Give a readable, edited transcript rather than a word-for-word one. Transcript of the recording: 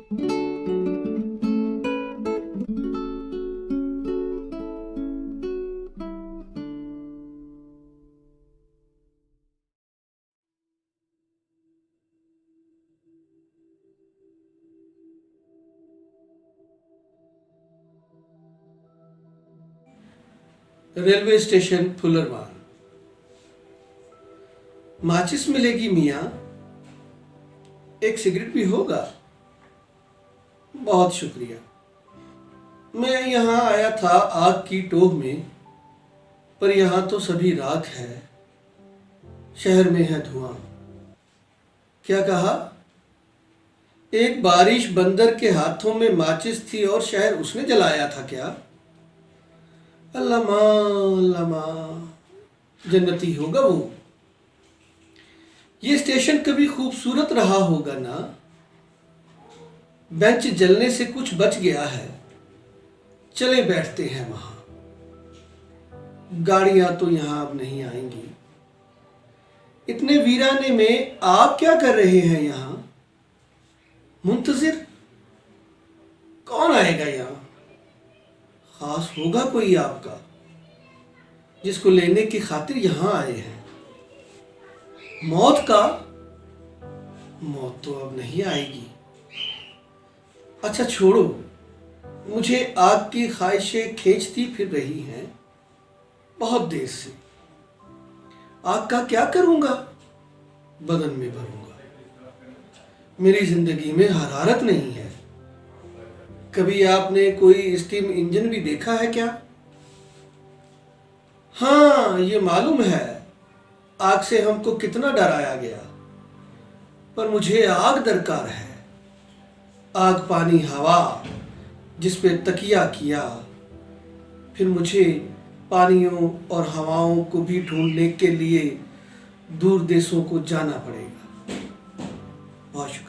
Railway station Phularwan. माचिस मिलेगी मियाँ? एक सिगरेट भी होगा? बहुत शुक्रिया। मैं यहाँ आया था आग की टोह में, पर यहाँ तो सभी राख है। शहर में है धुआं। क्या कहा? एक बारिश बंदर के हाथों में माचिस थी और शहर उसने जलाया था क्या? अल्लाह माँ, अल्लाह माँ, जन्नती होगा वो। ये स्टेशन कभी खूबसूरत रहा होगा ना? बेंच जलने से कुछ बच गया है। चले बैठते हैं वहां। गाड़ियां तो यहां अब नहीं आएंगी। इतने वीराने में आप क्या कर रहे हैं यहां? मुंतजिर? कौन आएगा यहां? खास होगा कोई आपका, जिसको लेने की खातिर यहां आए हैं। मौत का? मौत तो अब नहीं आएगी। अच्छा छोड़ो, मुझे आग की ख्वाहिशें खींचती फिर रही हैं बहुत देर से। आग का क्या करूंगा? बदन में भरूंगा। मेरी जिंदगी में हरारत नहीं है। कभी आपने कोई स्टीम इंजन भी देखा है क्या? हाँ, ये मालूम है आग से हमको कितना डराया गया, पर मुझे आग दरकार है। आग पानी हवा जिस पे तकिया किया। फिर मुझे पानियों और हवाओं को भी ढूंढने के लिए दूर देशों को जाना पड़ेगा। बहुत शुक्रिया।